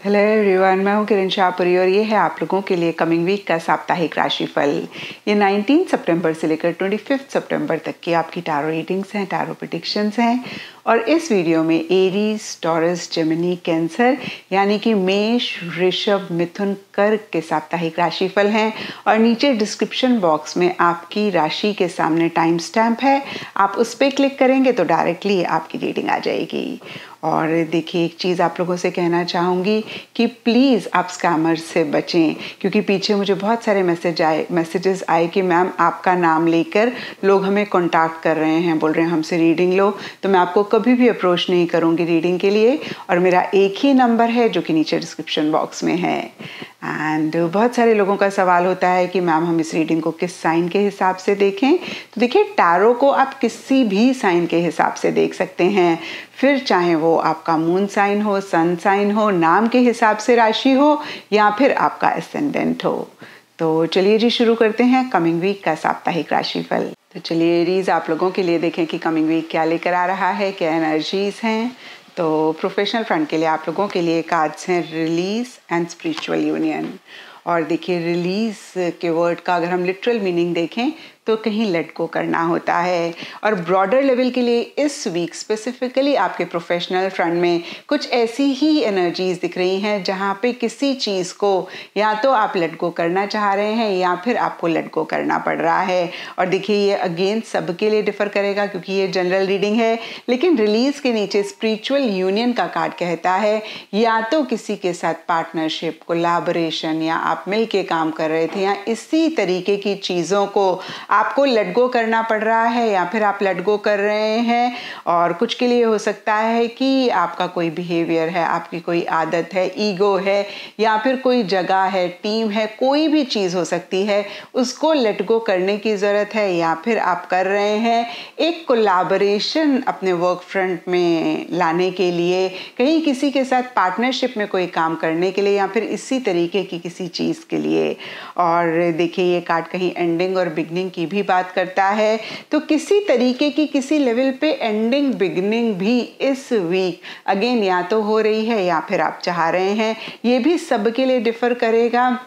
Hello everyone, मैं हूं किरण शाहपुरी और ये है आप लोगों के लिए कमिंग वीक का साप्ताहिक राशिफल। ये 19 सितंबर से लेकर 25 सितंबर तक की आपकी टैरो रीडिंग्स हैं, टैरो प्रेडिक्शंस हैं। और इस वीडियो में एरीज, टॉरस, जेमिनी, कैंसर यानी कि मेष, वृषभ, मिथुन, कर्क के साप्ताहिक राशिफल हैं। और नीचे डिस्क्रिप्शन बॉक्स में आपकी राशि के सामने टाइम स्टैम्प है, आप उस पर क्लिक करेंगे तो डायरेक्टली आपकी रीडिंग आ जाएगी। और देखिए, एक चीज़ आप लोगों से कहना चाहूँगी कि प्लीज़ आप स्कैमर्स से बचें, क्योंकि पीछे मुझे बहुत सारे मैसेजेस आए कि मैम आपका नाम लेकर लोग हमें कांटेक्ट कर रहे हैं, बोल रहे हैं हमसे रीडिंग लो। तो मैं आपको कभी भी अप्रोच नहीं करूँगी रीडिंग के लिए, और मेरा एक ही नंबर है जो कि नीचे डिस्क्रिप्शन बॉक्स में है। एंड बहुत सारे लोगों का सवाल होता है कि मैम हम इस रीडिंग को किस साइन के हिसाब से देखें। तो देखिए, टैरो को आप किसी भी साइन के हिसाब से देख सकते हैं, फिर चाहे वो आपका मून साइन हो, सन साइन हो, नाम के हिसाब से राशि हो, या फिर आपका एसेंडेंट हो। तो चलिए जी, शुरू करते हैं कमिंग वीक का साप्ताहिक राशिफल। तो चलिए एरीज, आप लोगों के लिए देखें कि कमिंग वीक क्या लेकर आ रहा है, क्या एनर्जीज हैं। तो प्रोफेशनल फ्रंट के लिए आप लोगों के लिए कार्ड्स हैं रिलीज एंड स्पिरिचुअल यूनियन। और देखिए, रिलीज के वर्ड का अगर हम लिटरल मीनिंग देखें तो कहीं लेट गो करना होता है। और ब्रॉडर लेवल के लिए इस वीक स्पेसिफिकली आपके प्रोफेशनल फ्रंट में कुछ ऐसी ही एनर्जीज दिख रही हैं जहां पे किसी चीज़ को या तो आप लेट गो करना चाह रहे हैं या फिर आपको लेट गो करना पड़ रहा है। और देखिए, ये अगेन सबके लिए डिफर करेगा क्योंकि ये जनरल रीडिंग है, लेकिन रिलीज के नीचे स्पिरिचुअल यूनियन का कार्ड कहता है या तो किसी के साथ पार्टनरशिप, कोलैबोरेशन, या आप मिल के काम कर रहे थे, या इसी तरीके की चीज़ों को आपको लेट गो करना पड़ रहा है या फिर आप लेट गो कर रहे हैं। और कुछ के लिए हो सकता है कि आपका कोई बिहेवियर है, आपकी कोई आदत है, ईगो है, या फिर कोई जगह है, टीम है, कोई भी चीज़ हो सकती है, उसको लेट गो करने की ज़रूरत है। या फिर आप कर रहे हैं एक कोलैबोरेशन अपने वर्क फ्रंट में लाने के लिए, कहीं किसी के साथ पार्टनरशिप में कोई काम करने के लिए, या फिर इसी तरीके की किसी चीज़ के लिए। और देखिए, ये कार्ड कहीं एंडिंग और बिगनिंग की भी बात करता है। तो किसी तरीके की किसी लेवल पे एंडिंग बिगनिंग भी इस वीक अगेन या तो हो रही है या फिर आप चाह रहे हैं। ये भी सबके लिए डिफर करेगा,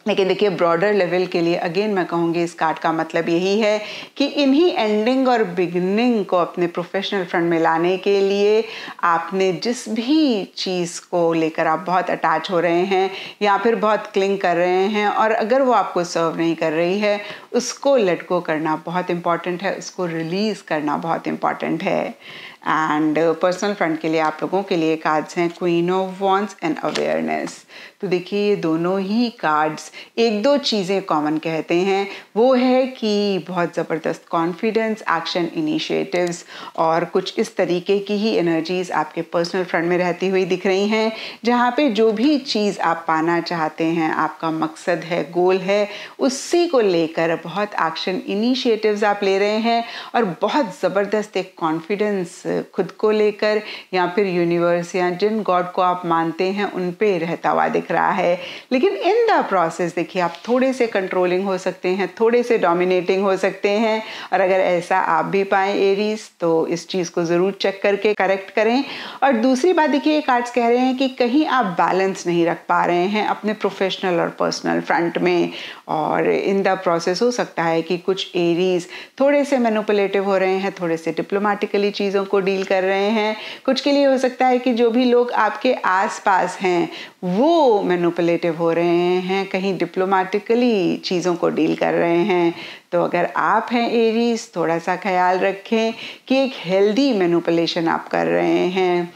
लेकिन देखिए, ब्रॉडर लेवल के लिए अगेन मैं कहूँगी इस कार्ड का मतलब यही है कि इन्हीं एंडिंग और बिगनिंग को अपने प्रोफेशनल फ्रंट में लाने के लिए आपने जिस भी चीज़ को लेकर आप बहुत अटैच हो रहे हैं या फिर बहुत क्लिंग कर रहे हैं, और अगर वो आपको सर्व नहीं कर रही है, उसको लेट गो करना बहुत इंपॉर्टेंट है, उसको रिलीज़ करना बहुत इंपॉर्टेंट है। एंड पर्सनल फ्रंट के लिए आप लोगों के लिए कार्ड्स हैं queen of wands and awareness. तो देखिए, ये दोनों ही कार्ड्स एक दो चीज़ें कॉमन कहते हैं, वो है कि बहुत ज़बरदस्त कॉन्फिडेंस, एक्शन, इनिशिएटिव्स, और कुछ इस तरीके की ही एनर्जीज आपके पर्सनल फ्रंट में रहती हुई दिख रही हैं, जहाँ पे जो भी चीज़ आप पाना चाहते हैं, आपका मकसद है, गोल है, उसी को लेकर बहुत एक्शन, इनिशिएटिव्स आप ले रहे हैं, और बहुत ज़बरदस्त एक कॉन्फिडेंस खुद को लेकर या फिर यूनिवर्स या जिन गॉड को आप मानते हैं उन पे रहता हुआ दिख रहा है। लेकिन इन द प्रोसेस देखिए, आप थोड़े से कंट्रोलिंग हो सकते हैं, थोड़े से डोमिनेटिंग हो सकते हैं, और अगर ऐसा आप भी पाएं एरीज, तो इस चीज़ को ज़रूर चेक करके करेक्ट करें। और दूसरी बात देखिए, ये कार्ड्स कह रहे हैं कि कहीं आप बैलेंस नहीं रख पा रहे हैं अपने प्रोफेशनल और पर्सनल फ्रंट में, और इन द प्रोसेस हो सकता है कि कुछ एरीज थोड़े से मैनिपुलेटिव हो रहे हैं, थोड़े से डिप्लोमेटिकली चीज़ों को डील कर रहे हैं। कुछ के लिए हो सकता है कि जो भी लोग आपके आसपास हैं वो मैनिपुलेटिव हो रहे हैं, कहीं डिप्लोमेटिकली चीज़ों को डील कर रहे हैं। तो अगर आप हैं एरीज, थोड़ा सा ख्याल रखें कि एक हेल्दी मैनिपुलेशन आप कर रहे हैं,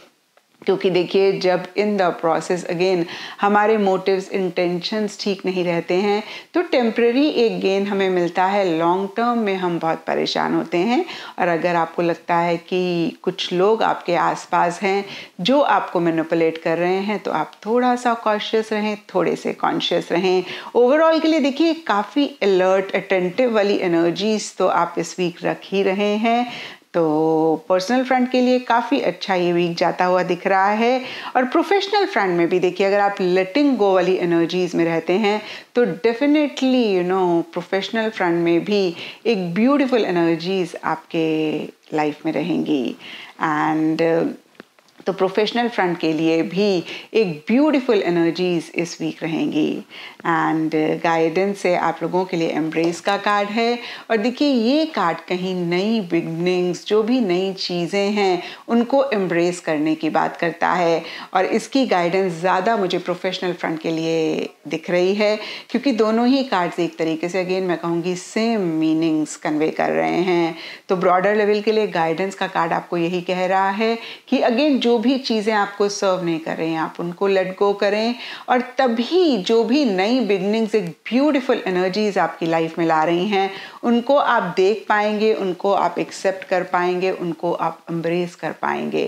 क्योंकि देखिए, जब इन द प्रोसेस अगेन हमारे मोटिव्स, इंटेंशंस ठीक नहीं रहते हैं, तो टेम्पररी एक गेन हमें मिलता है, लॉन्ग टर्म में हम बहुत परेशान होते हैं। और अगर आपको लगता है कि कुछ लोग आपके आसपास हैं जो आपको मैनिपुलेट कर रहे हैं, तो आप थोड़ा सा कॉशियस रहें, थोड़े से कॉन्शियस रहें। ओवरऑल के लिए देखिए, काफ़ी अलर्ट, अटेंटिव वाली एनर्जीज तो आप इस वीक रख ही रहे हैं। तो पर्सनल फ्रंट के लिए काफ़ी अच्छा ये वीक जाता हुआ दिख रहा है। और प्रोफेशनल फ्रंट में भी देखिए, अगर आप लेटिंग गो वाली एनर्जीज में रहते हैं, तो डेफिनेटली प्रोफेशनल फ्रंट में भी एक ब्यूटीफुल एनर्जीज आपके लाइफ में रहेंगी। एंड तो प्रोफेशनल फ्रंट के लिए भी एक ब्यूटीफुल एनर्जीज इस वीक रहेंगी। एंड गाइडेंस से आप लोगों के लिए एम्ब्रेस का कार्ड है। और देखिए ये कार्ड कहीं नई बिगनिंग्स, जो भी नई चीज़ें हैं उनको एम्ब्रेस करने की बात करता है। और इसकी गाइडेंस ज़्यादा मुझे प्रोफेशनल फ्रंट के लिए दिख रही है, क्योंकि दोनों ही कार्ड्स एक तरीके से अगेन मैं कहूँगी सेम मीनिंग्स कन्वे कर रहे हैं। तो ब्रॉडर लेवल के लिए गाइडेंस का कार्ड आपको यही कह रहा है कि अगेन जो भी चीज़ें आपको सर्व नहीं कर रही हैं आप उनको लेट गो करें, और तभी जो भी नई बिगनिंग्स, एक ब्यूटीफुल एनर्जीज आपकी लाइफ में ला रही हैं उनको आप देख पाएंगे, उनको आप एक्सेप्ट कर पाएंगे, उनको आप एम्ब्रेस कर पाएंगे।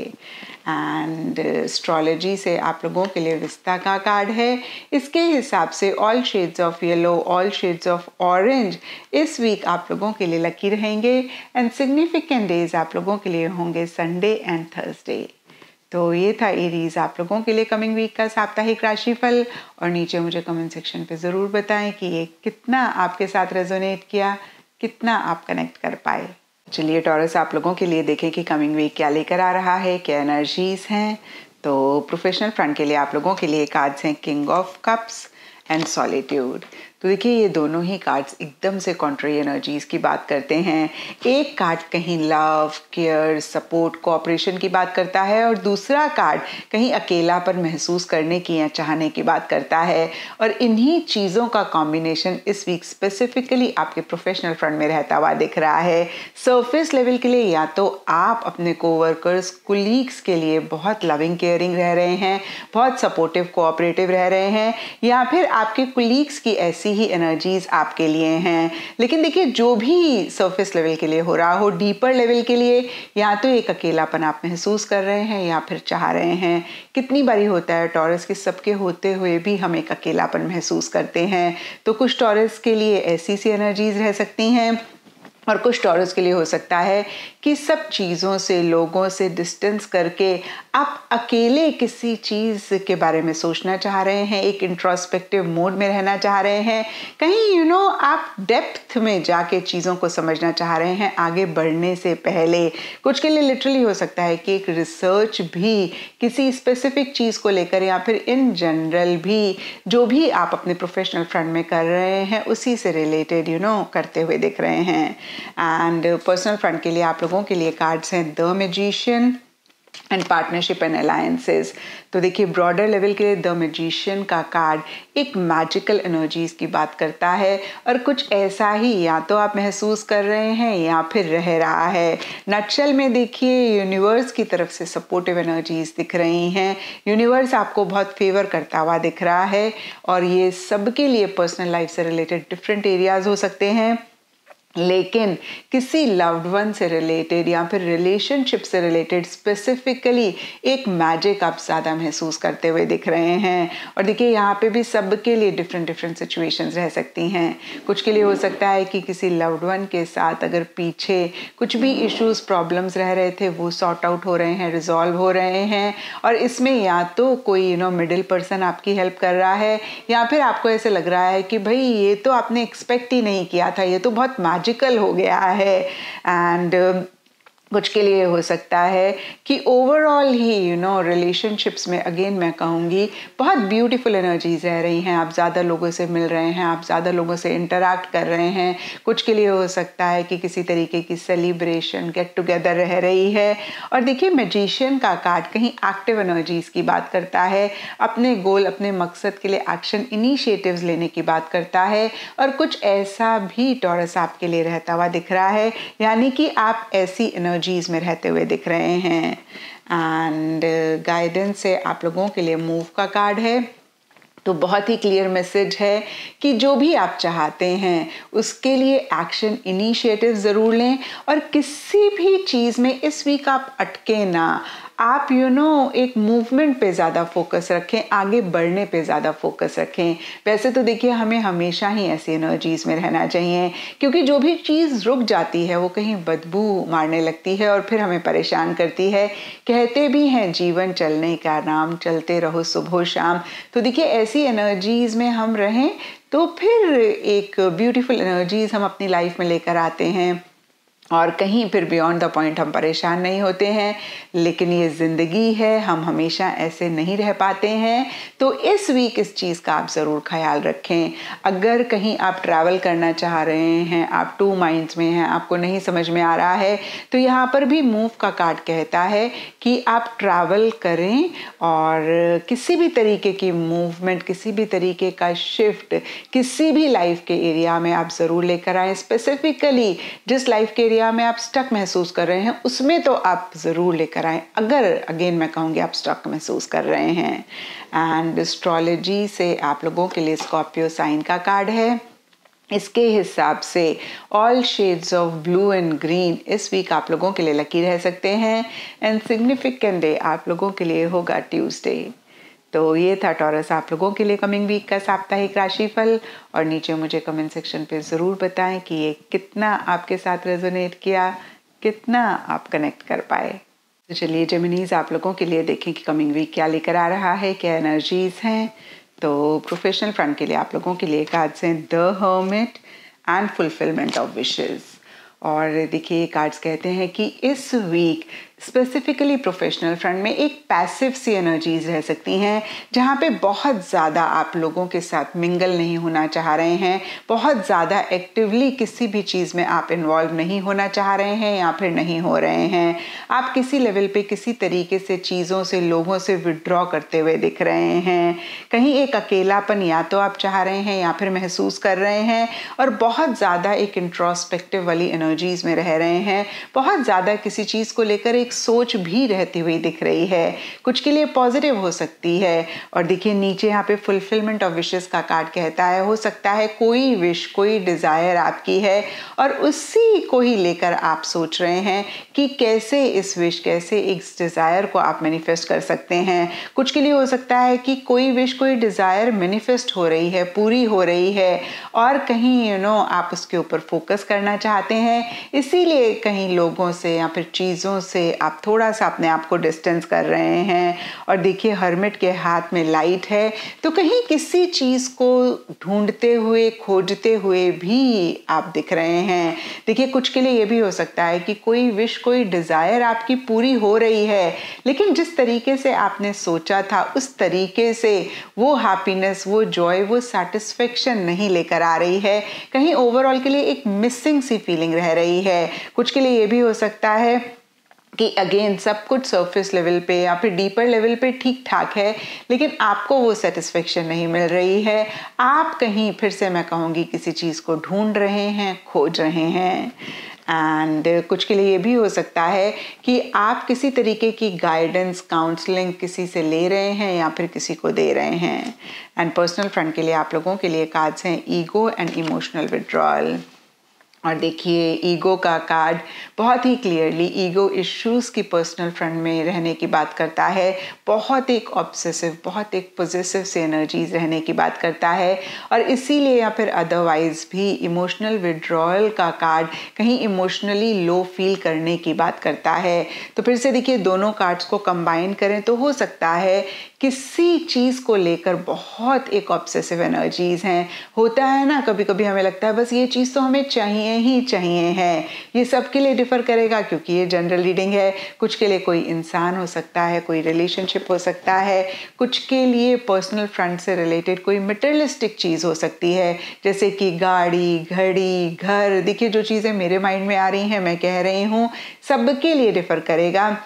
एंड एस्ट्रोलॉजी से आप लोगों के लिए विस्ता का कार्ड है। इसके हिसाब से all shades of yellow, all shades of orange इस वीक आप लोगों के लिए लकी रहेंगे। एंड सिग्निफिकेंट डेज आप लोगों के लिए होंगे संडे एंड थर्सडे। तो ये था एरीज आप लोगों के लिए कमिंग वीक का साप्ताहिक राशिफल। और नीचे मुझे कमेंट सेक्शन पे ज़रूर बताएं कि ये कितना आपके साथ रेजोनेट किया, कितना आप कनेक्ट कर पाए। चलिए टॉरस आप लोगों के लिए देखें कि कमिंग वीक क्या लेकर आ रहा है, क्या एनर्जीज हैं। तो प्रोफेशनल फ्रंट के लिए आप लोगों के लिए कार्ड्स हैं king of cups and solitude. तो देखिए ये दोनों ही कार्ड्स एकदम से कॉन्ट्री एनर्जीज की बात करते हैं। एक कार्ड कहीं लव, केयर, सपोर्ट, कोऑपरेशन की बात करता है, और दूसरा कार्ड कहीं अकेलापन महसूस करने की या चाहने की बात करता है। और इन्हीं चीज़ों का कॉम्बिनेशन इस वीक स्पेसिफिकली आपके प्रोफेशनल फ्रंट में रहता हुआ दिख रहा है। सरफेस लेवल के लिए या तो आप अपने कोवर्कर्स, कुलीग्स के लिए बहुत लविंग केयरिंग रह रहे हैं, बहुत सपोर्टिव कोऑपरेटिव रह रहे हैं, या फिर आपके कुलीग्स की ऐसी ही एनर्जीज आपके लिए हैं। लेकिन देखिए जो भी सरफेस लेवल के लिए हो रहा हो, डीपर लेवल के लिए या तो एक अकेलापन आप महसूस कर रहे हैं या फिर चाह रहे हैं। कितनी बारी होता है टॉरस के सबके होते हुए भी हम एक अकेलापन महसूस करते हैं। तो कुछ टॉरस के लिए ऐसी सी एनर्जीज रह सकती हैं, और कुछ टॉरस के लिए हो सकता है कि सब चीज़ों से, लोगों से डिस्टेंस करके आप अकेले किसी चीज़ के बारे में सोचना चाह रहे हैं, एक इंट्रोस्पेक्टिव मोड में रहना चाह रहे हैं, कहीं आप डेप्थ में जाके चीज़ों को समझना चाह रहे हैं आगे बढ़ने से पहले। कुछ के लिए लिटरली हो सकता है कि एक रिसर्च भी किसी स्पेसिफिक चीज़ को लेकर, या फिर इन जनरल भी जो भी आप अपने प्रोफेशनल फ्रंट में कर रहे हैं उसी से रिलेटेड करते हुए दिख रहे हैं। एंड पर्सनल फ्रंट के लिए आप लोगों के लिए कार्ड्स हैं the magician and partnership and alliances. तो देखिए ब्रॉडर लेवल के लिए द मैजिशियन का कार्ड एक मैजिकल एनर्जीज की बात करता है, और कुछ ऐसा ही या तो आप महसूस कर रहे हैं या फिर रह रहा है। नटशेल में देखिए यूनिवर्स की तरफ से सपोर्टिव एनर्जीज दिख रही हैं, यूनिवर्स आपको बहुत फेवर करता हुआ दिख रहा है, और ये सबके लिए पर्सनल लाइफ से रिलेटेड डिफरेंट एरियाज हो सकते हैं। लेकिन किसी लव्ड वन से रिलेटेड या फिर रिलेशनशिप से रिलेटेड स्पेसिफिकली एक मैजिक आप ज़्यादा महसूस करते हुए दिख रहे हैं। और देखिए यहाँ पे भी सबके लिए डिफरेंट डिफरेंट सिचुएशंस रह सकती हैं। कुछ के लिए हो सकता है कि किसी लव्ड वन के साथ अगर पीछे कुछ भी इश्यूज, प्रॉब्लम्स रह रहे थे वो सॉर्ट आउट हो रहे हैं, रिजॉल्व हो रहे हैं, और इसमें या तो कोई मिडिल पर्सन आपकी हेल्प कर रहा है, या फिर आपको ऐसे लग रहा है कि भाई ये तो आपने एक्सपेक्ट ही नहीं किया था, ये तो बहुत मैजिकल हो गया है। एंड कुछ के लिए हो सकता है कि ओवरऑल ही रिलेशनशिप्स में अगेन मैं कहूँगी बहुत ब्यूटीफुल एनर्जीज रह रही हैं। आप ज़्यादा लोगों से मिल रहे हैं, आप ज़्यादा लोगों से इंटरैक्ट कर रहे हैं। कुछ के लिए हो सकता है कि किसी तरीके की सेलिब्रेशन, गेट टुगेदर रह रही है। और देखिए मैजिशियन का कार्ड कहीं एक्टिव एनर्जीज की बात करता है, अपने गोल, अपने मकसद के लिए एक्शन इनिशिएटिव्स लेने की बात करता है। और कुछ ऐसा भी टॉरस आपके लिए रहता हुआ दिख रहा है, यानी कि आप ऐसी एनर्जीज में रहते हुए दिख रहे हैं। एंड गाइडेंस से आप लोगों के लिए मूव का कार्ड है। तो बहुत ही क्लियर मैसेज है कि जो भी आप चाहते हैं उसके लिए एक्शन इनिशिएटिव ज़रूर लें, और किसी भी चीज़ में इस वीक आप अटके ना। आप एक मूवमेंट पे ज़्यादा फोकस रखें, आगे बढ़ने पे ज़्यादा फोकस रखें। वैसे तो देखिए हमें हमेशा ही ऐसी एनर्जीज में रहना चाहिए, क्योंकि जो भी चीज़ रुक जाती है वो कहीं बदबू मारने लगती है और फिर हमें परेशान करती है। कहते भी हैं जीवन चलने का नाम, चलते रहो सुबह शाम। तो देखिए ऐसी एनर्जीज में हम रहें तो फिर एक ब्यूटीफुल एनर्जीज हम अपनी लाइफ में लेकर आते हैं। और कहीं फिर बियॉन्ड द पॉइंट हम परेशान नहीं होते हैं, लेकिन ये ज़िंदगी है, हम हमेशा ऐसे नहीं रह पाते हैं। तो इस वीक इस चीज़ का आप ज़रूर ख्याल रखें। अगर कहीं आप ट्रैवल करना चाह रहे हैं, आप टू माइंड्स में हैं, आपको नहीं समझ में आ रहा है, तो यहाँ पर भी मूव का कार्ड कहता है कि आप ट्रैवल करें और किसी भी तरीके की मूवमेंट, किसी भी तरीके का शिफ्ट किसी भी लाइफ के एरिया में आप ज़रूर लेकर आएँ। स्पेसिफिकली जिस लाइफ के एरिया में आप स्टक महसूस कर रहे हैं उसमें तो आप ज़रूर लेकर आएँ, अगर अगेन मैं कहूँगी आप स्टक महसूस कर रहे हैं। एंड एस्ट्रोलॉजी से आप लोगों के लिए स्कॉर्पियो साइन का कार्ड है। इसके हिसाब से all shades of blue and green इस वीक आप लोगों के लिए लकी रह सकते हैं। एंड सिग्निफिकेंट डे आप लोगों के लिए होगा ट्यूसडे। तो ये था टॉरस आप लोगों के लिए कमिंग वीक का साप्ताहिक राशिफल। और नीचे मुझे कमेंट सेक्शन पे ज़रूर बताएं कि ये कितना आपके साथ रेजोनेट किया, कितना आप कनेक्ट कर पाए। तो चलिए जेमिनीज आप लोगों के लिए देखें कि कमिंग वीक क्या लेकर आ रहा है, क्या एनर्जीज हैं। तो प्रोफेशनल फ्रंट के लिए आप लोगों के लिए कार्ड्स हैं the hermit and fulfilment of wishes. और देखिए कार्ड्स कहते हैं कि इस वीक स्पेसिफिकली प्रोफेशनल फ्रंट में एक पैसिव सी एनर्जीज रह सकती हैं, जहाँ पे बहुत ज़्यादा आप लोगों के साथ मिंगल नहीं होना चाह रहे हैं, बहुत ज़्यादा एक्टिवली किसी भी चीज़ में आप इन्वॉल्व नहीं होना चाह रहे हैं या फिर नहीं हो रहे हैं। आप किसी लेवल पे किसी तरीके से चीज़ों से, लोगों से विड्रॉ करते हुए दिख रहे हैं। कहीं एक अकेलापन या तो आप चाह रहे हैं या फिर महसूस कर रहे हैं, और बहुत ज़्यादा एक इंट्रोस्पेक्टिव वाली एनर्जीज में रह रहे हैं। बहुत ज़्यादा किसी चीज़ को लेकर एक सोच भी रहती हुई दिख रही है, कुछ के लिए पॉजिटिव हो सकती है। और देखिए नीचे यहाँ पे फुलफिलमेंट ऑफ विशेस का कार्ड कहता है, हो सकता है कोई विश, कोई डिजायर आपकी है और उसी को ही लेकर आप सोच रहे हैं कि कैसे इस विश, कैसे इस डिजायर को आप मैनिफेस्ट कर सकते हैं। कुछ के लिए हो सकता है कि कोई विश, कोई डिजायर मैनिफेस्ट हो रही है, पूरी हो रही है, और कहीं आप उसके ऊपर फोकस करना चाहते हैं, इसीलिए कहीं लोगों से या फिर चीज़ों से आप थोड़ा सा अपने आप को डिस्टेंस कर रहे हैं। और देखिए हर्मिट के हाथ में लाइट है, तो कहीं किसी चीज़ को ढूंढते हुए, खोजते हुए भी आप दिख रहे हैं। देखिए कुछ के लिए ये भी हो सकता है कि कोई विश, कोई डिज़ायर आपकी पूरी हो रही है, लेकिन जिस तरीके से आपने सोचा था उस तरीके से वो हैप्पीनेस, वो जॉय, वो सैटिस्फैक्शन नहीं लेकर आ रही है। कहीं ओवरऑल के लिए एक मिसिंग सी फीलिंग रह रही है। कुछ के लिए ये भी हो सकता है कि अगेन सब कुछ सरफेस लेवल पे या फिर डीपर लेवल पे ठीक ठाक है, लेकिन आपको वो सेटिस्फेक्शन नहीं मिल रही है। आप कहीं फिर से मैं कहूँगी किसी चीज़ को ढूंढ रहे हैं, खोज रहे हैं। एंड कुछ के लिए ये भी हो सकता है कि आप किसी तरीके की गाइडेंस, काउंसलिंग किसी से ले रहे हैं या फिर किसी को दे रहे हैं। एंड पर्सनल फ्रंट के लिए आप लोगों के लिए कार्ड्स हैं ईगो एंड इमोशनल विड्रॉल। और देखिए ईगो का कार्ड बहुत ही क्लियरली ईगो इश्यूज की पर्सनल फ्रंट में रहने की बात करता है। बहुत एक ऑब्सेसिव, बहुत एक पॉजिटिव से एनर्जीज रहने की बात करता है, और इसीलिए या फिर अदरवाइज भी इमोशनल विड्रॉल का कार्ड कहीं इमोशनली लो फील करने की बात करता है। तो फिर से देखिए दोनों कार्ड्स को कंबाइन करें तो हो सकता है किसी चीज़ को लेकर बहुत एक ऑब्सेसिव एनर्जीज हैं। होता है ना, कभी कभी हमें लगता है बस ये चीज़ तो हमें चाहिए ही चाहिए है। ये सबके लिए डिफर करेगा क्योंकि ये जनरल रीडिंग है। कुछ के लिए कोई इंसान हो सकता है, कोई रिलेशनशिप हो सकता है, कुछ के लिए पर्सनल फ्रंट से रिलेटेड कोई मटेरियलिस्टिक चीज़ हो सकती है, जैसे कि गाड़ी, घड़ी, घर। देखिए जो चीज़ें मेरे माइंड में आ रही हैं मैं कह रही हूँ, सबके लिए डिफर करेगा।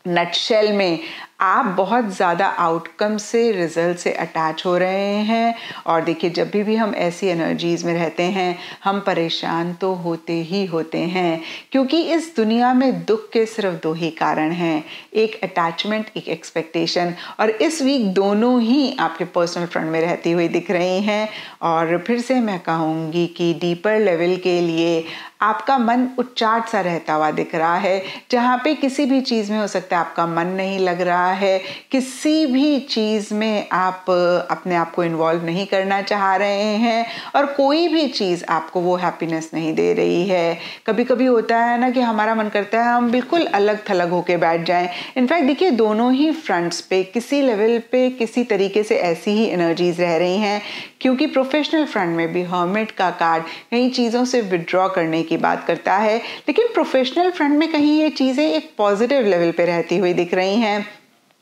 नटशेल में आप बहुत ज़्यादा आउटकम से, रिजल्ट से अटैच हो रहे हैं। और देखिए जब भी हम ऐसी एनर्जीज में रहते हैं हम परेशान तो होते ही होते हैं, क्योंकि इस दुनिया में दुख के सिर्फ दो ही कारण हैं, एक अटैचमेंट, एक एक्सपेक्टेशन। और इस वीक दोनों ही आपके पर्सनल फ्रंट में रहती हुई दिख रही हैं। और फिर से मैं कहूँगी कि डीपर लेवल के लिए आपका मन उच्चाट सा रहता हुआ दिख रहा है, जहाँ पे किसी भी चीज़ में हो सकता है आपका मन नहीं लग रहा है, किसी भी चीज़ में आप अपने आप को इन्वॉल्व नहीं करना चाह रहे हैं, और कोई भी चीज़ आपको वो हैप्पीनेस नहीं दे रही है। कभी कभी होता है ना कि हमारा मन करता है हम बिल्कुल अलग थलग होके बैठ जाएं। इनफैक्ट देखिए दोनों ही फ्रंट्स पे किसी लेवल पे किसी तरीके से ऐसी ही एनर्जीज रह रही हैं, क्योंकि प्रोफेशनल फ्रंट में भी हर्मिट का कार्ड कई चीज़ों से विड्रॉ करने की बात करता है, लेकिन प्रोफेशनल फ्रंट में कहीं ये चीज़ें एक पॉजिटिव लेवल पे रहती हुई दिख रही हैं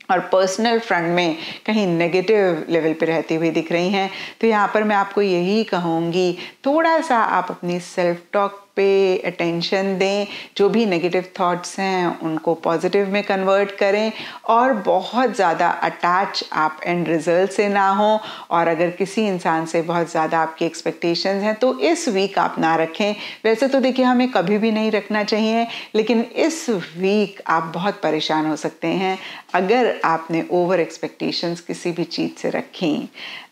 और पर्सनल फ्रंट में कहीं नेगेटिव लेवल पे रहती हुई दिख रही हैं। तो यहाँ पर मैं आपको यही कहूँगी, थोड़ा सा आप अपनी सेल्फ टॉक पे अटेंशन दें, जो भी नेगेटिव थॉट्स हैं उनको पॉजिटिव में कन्वर्ट करें और बहुत ज़्यादा अटैच आप एंड रिजल्ट से ना हो। और अगर किसी इंसान से बहुत ज़्यादा आपकी एक्सपेक्टेशंस हैं तो इस वीक आप ना रखें। वैसे तो देखिए हमें कभी भी नहीं रखना चाहिए, लेकिन इस वीक आप बहुत परेशान हो सकते हैं अगर आपने ओवर एक्सपेक्टेशंस किसी भी चीज़ से रखी।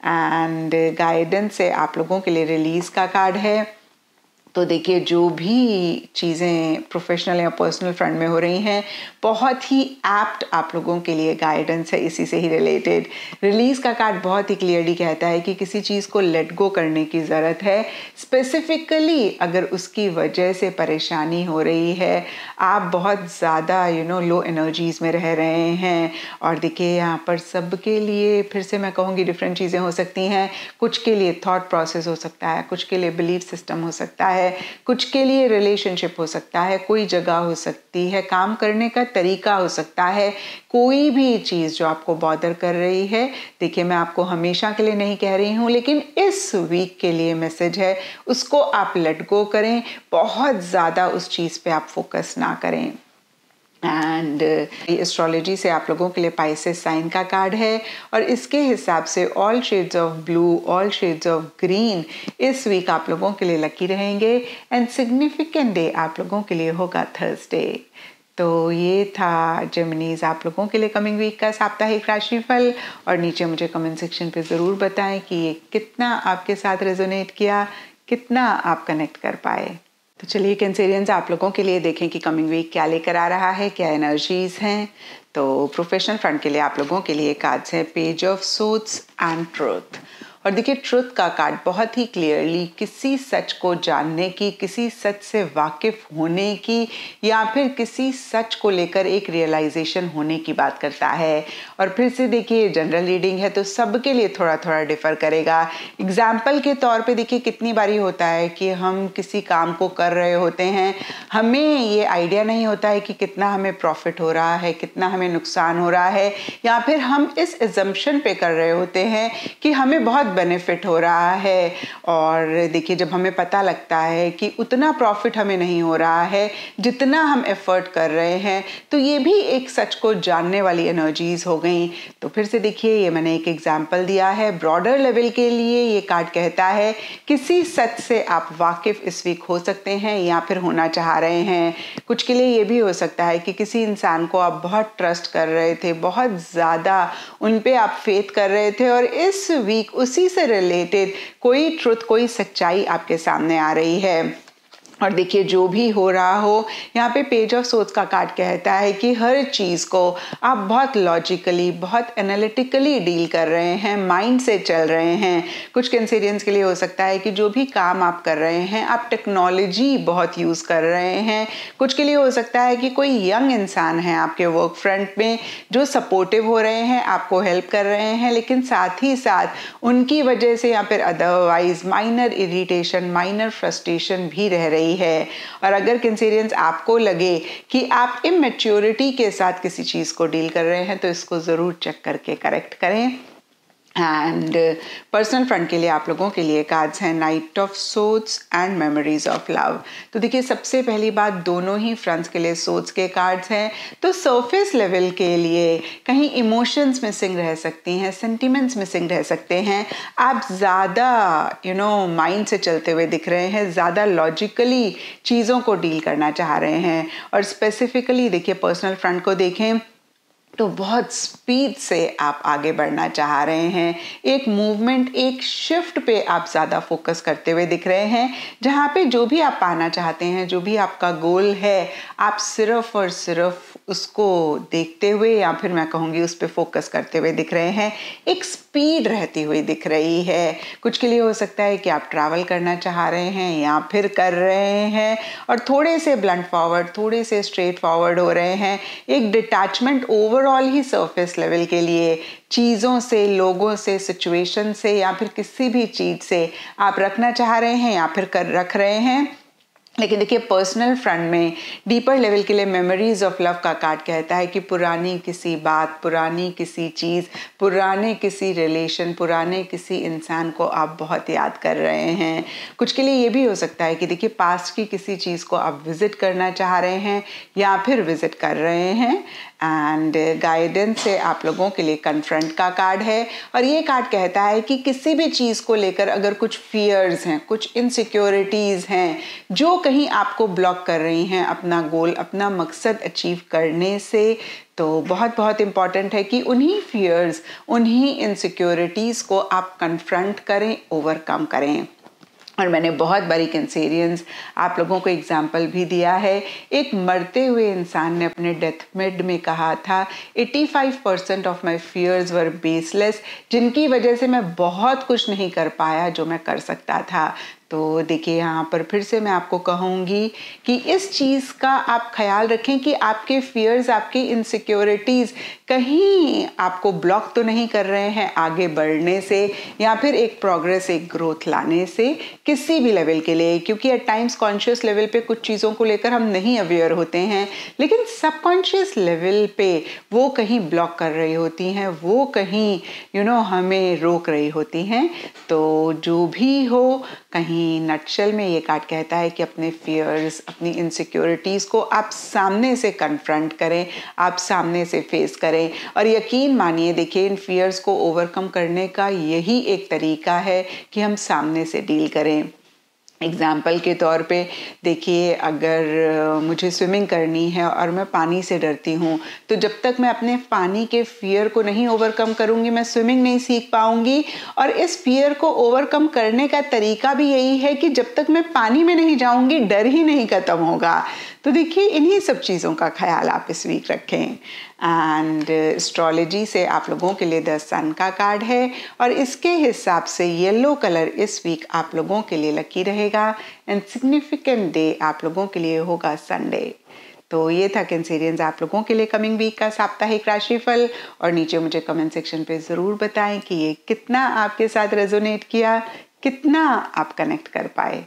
एंड गाइडेंस से आप लोगों के लिए रिलीज़ का कार्ड है। तो देखिए जो भी चीज़ें प्रोफेशनल या पर्सनल फ्रंट में हो रही हैं, बहुत ही एप्ट आप लोगों के लिए गाइडेंस है इसी से ही रिलेटेड। रिलीज़ का कार्ड बहुत ही क्लियरली कहता है कि किसी चीज़ को लेट गो करने की ज़रूरत है। स्पेसिफिकली अगर उसकी वजह से परेशानी हो रही है, आप बहुत ज़्यादा लो एनर्जीज़ में रह रहे हैं। और देखिए यहाँ पर सबके लिए फिर से मैं कहूँगी डिफरेंट चीज़ें हो सकती हैं। कुछ के लिए थॉट प्रोसेस हो सकता है, कुछ के लिए बिलीफ सिस्टम हो सकता है, कुछ के लिए रिलेशनशिप हो सकता है, कोई जगह हो सकती है, काम करने का तरीका हो सकता है, कोई भी चीज़ जो आपको बॉदर कर रही है। देखिए मैं आपको हमेशा के लिए नहीं कह रही हूँ, लेकिन इस वीक के लिए मैसेज है, उसको आप लेट गो करें, बहुत ज़्यादा उस चीज़ पे आप फोकस ना करें। एंड एस्ट्रोलॉजी से आप लोगों के लिए पाइसेस साइन का कार्ड है और इसके हिसाब से all shades of blue, all shades of green इस वीक आप लोगों के लिए लकी रहेंगे। एंड सिग्निफिकेंट डे आप लोगों के लिए होगा थर्सडे। तो ये था जेमिनीज आप लोगों के लिए कमिंग वीक का साप्ताहिक राशिफल। और नीचे मुझे कमेंट सेक्शन पे ज़रूर बताएं कि ये कितना आपके साथ रेजोनेट किया, कितना आप कनेक्ट कर पाए। तो चलिए कैंसेरियंस आप लोगों के लिए देखें कि कमिंग वीक क्या लेकर आ रहा है, क्या एनर्जीज हैं। तो प्रोफेशनल फ्रंट के लिए आप लोगों के लिए कार्ड्स हैं page of swords and truth. और देखिए ट्रुथ का कार्ड बहुत ही क्लियरली किसी सच को जानने की, किसी सच से वाकिफ होने की, या फिर किसी सच को लेकर एक रियलाइजेशन होने की बात करता है। और फिर से देखिए जनरल रीडिंग है तो सबके लिए थोड़ा थोड़ा डिफर करेगा। एग्जाम्पल के तौर पे देखिए कितनी बारी होता है कि हम किसी काम को कर रहे होते हैं, हमें ये आइडिया नहीं होता है कि कितना हमें प्रॉफिट हो रहा है, कितना हमें नुकसान हो रहा है, या फिर हम इस एजम्पशन पे कर रहे होते हैं कि हमें बहुत बेनिफिट हो रहा है। और देखिए जब हमें पता लगता है कि उतना प्रॉफिट हमें नहीं हो रहा है जितना हम एफर्ट कर रहे हैं, तो ये भी एक सच को जानने वाली एनर्जीज हो गई। तो फिर से देखिए ये मैंने एक एग्जांपल दिया है, ब्रॉडर लेवल के लिए ये कार्ड कहता है किसी सच से आप वाकिफ इस वीक हो सकते हैं या फिर होना चाह रहे हैं। कुछ के लिए ये भी हो सकता है कि किसी इंसान को आप बहुत ट्रस्ट कर रहे थे, बहुत ज़्यादा उन पे आप फेथ कर रहे थे, और इस वीक उसी से रिलेटेड कोई ट्रुथ, कोई सच्चाई आपके सामने आ रही है। और देखिए जो भी हो रहा हो, यहाँ पे पेज ऑफ सोर्ड्स का कार्ड कहता है कि हर चीज़ को आप बहुत लॉजिकली, बहुत एनालिटिकली डील कर रहे हैं, माइंड से चल रहे हैं। कुछ कैंसेरियंस के लिए हो सकता है कि जो भी काम आप कर रहे हैं आप टेक्नोलॉजी बहुत यूज़ कर रहे हैं। कुछ के लिए हो सकता है कि कोई यंग इंसान है आपके वर्क फ्रंट में जो सपोर्टिव हो रहे हैं, आपको हेल्प कर रहे हैं, लेकिन साथ ही साथ उनकी वजह से या फिर otherwise minor irritation, minor frustration भी रह रही है। और अगर कैंसेरियंस आपको लगे कि आप इमैच्योरिटी के साथ किसी चीज को डील कर रहे हैं तो इसको जरूर चेक करके करेक्ट करें। एंड पर्सनल फ्रंट के लिए आप लोगों के लिए कार्ड्स हैं night of swords and memories of love. तो देखिए सबसे पहली बात, दोनों ही फ्रंट्स के लिए सोर्ड्स के कार्ड्स हैं। तो सरफेस लेवल के लिए कहीं इमोशंस मिसिंग रह सकती हैं, सेंटिमेंट्स मिसिंग रह सकते हैं, आप ज़्यादा माइंड से चलते हुए दिख रहे हैं, ज़्यादा लॉजिकली चीज़ों को डील करना चाह रहे हैं। और स्पेसिफिकली देखिए पर्सनल फ्रंट को देखें तो बहुत स्पीड से आप आगे बढ़ना चाह रहे हैं, एक मूवमेंट, एक शिफ्ट पे आप ज़्यादा फोकस करते हुए दिख रहे हैं, जहाँ पे जो भी आप पाना चाहते हैं, जो भी आपका गोल है, आप सिर्फ और सिर्फ उसको देखते हुए या फिर मैं कहूँगी उस पर फोकस करते हुए दिख रहे हैं। एक स्पीड रहती हुई दिख रही है। कुछ के लिए हो सकता है कि आप ट्रैवल करना चाह रहे हैं या फिर कर रहे हैं और थोड़े से ब्लंट फॉरवर्ड, थोड़े से स्ट्रेट फॉरवर्ड हो रहे हैं। एक डिटैचमेंट ओवरऑल ही सरफेस लेवल के लिए चीज़ों से, लोगों से, सिचुएशन से या फिर किसी भी चीज़ से आप रखना चाह रहे हैं या फिर कर रख रहे हैं। लेकिन देखिए पर्सनल फ्रंट में डीपर लेवल के लिए मेमोरीज ऑफ लव का कार्ड कहता है कि पुरानी किसी बात, पुरानी किसी चीज़, पुराने किसी रिलेशन, पुराने किसी इंसान को आप बहुत याद कर रहे हैं। कुछ के लिए ये भी हो सकता है कि देखिए पास्ट की किसी चीज़ को आप विज़िट करना चाह रहे हैं या फिर विज़िट कर रहे हैं। एंड गाइडेंस से आप लोगों के लिए कन्फ्रंट का कार्ड है और ये कार्ड कहता है कि किसी भी चीज़ को लेकर अगर कुछ फियर्स हैं, कुछ इनसिक्योरिटीज़ हैं जो कहीं आपको ब्लॉक कर रही हैं अपना गोल, अपना मकसद अचीव करने से, तो बहुत बहुत इम्पॉर्टेंट है कि उन्हीं फियर्स, उन्हीं इनसिक्योरिटीज़ को आप कन्फ्रंट करें, ओवरकम करें। और मैंने बहुत बारी कैंसेरियंस आप लोगों को एग्जाम्पल भी दिया है। एक मरते हुए इंसान ने अपने डेथ बेड में कहा था 85% of my fears were baseless, जिनकी वजह से मैं बहुत कुछ नहीं कर पाया जो मैं कर सकता था। तो देखिए यहाँ पर फिर से मैं आपको कहूँगी कि इस चीज़ का आप ख्याल रखें कि आपके फियर्स, आपकी इनसिक्योरिटीज़ कहीं आपको ब्लॉक तो नहीं कर रहे हैं आगे बढ़ने से या फिर एक प्रोग्रेस, एक ग्रोथ लाने से किसी भी लेवल के लिए। क्योंकि एट टाइम्स कॉन्शियस लेवल पे कुछ चीज़ों को लेकर हम नहीं अवेयर होते हैं, लेकिन सबकॉन्शियस लेवल पे वो कहीं ब्लॉक कर रही होती हैं, वो कहीं हमें रोक रही होती हैं। तो जो भी हो, कहीं नटशल में ये कार्ड कहता है कि अपने फियर्स, अपनी इनसिक्योरिटीज़ को आप सामने से कन्फ्रंट करें, आप सामने से फेस करें। और यकीन मानिए देखिए इन फियर्स को ओवरकम करने का यही एक तरीका है कि हम सामने से डील करें। एग्ज़ाम्पल के तौर पे देखिए, अगर मुझे स्विमिंग करनी है और मैं पानी से डरती हूँ, तो जब तक मैं अपने पानी के फियर को नहीं ओवरकम करूँगी मैं स्विमिंग नहीं सीख पाऊँगी। और इस फियर को ओवरकम करने का तरीका भी यही है कि जब तक मैं पानी में नहीं जाऊँगी डर ही नहीं ख़त्म होगा। तो देखिए इन्हीं सब चीज़ों का ख्याल आप इस वीक रखें। एंड एस्ट्रोलॉजी से आप लोगों के लिए द सन का कार्ड है और इसके हिसाब से येलो कलर इस वीक आप लोगों के लिए लकी रहेगा एंड सिग्निफिकेंट डे आप लोगों के लिए होगा संडे। तो ये था कैंसेरियंस आप लोगों के लिए कमिंग वीक का साप्ताहिक राशिफल। और नीचे मुझे कमेंट सेक्शन पे ज़रूर बताएं कि ये कितना आपके साथ रेजोनेट किया, कितना आप कनेक्ट कर पाए।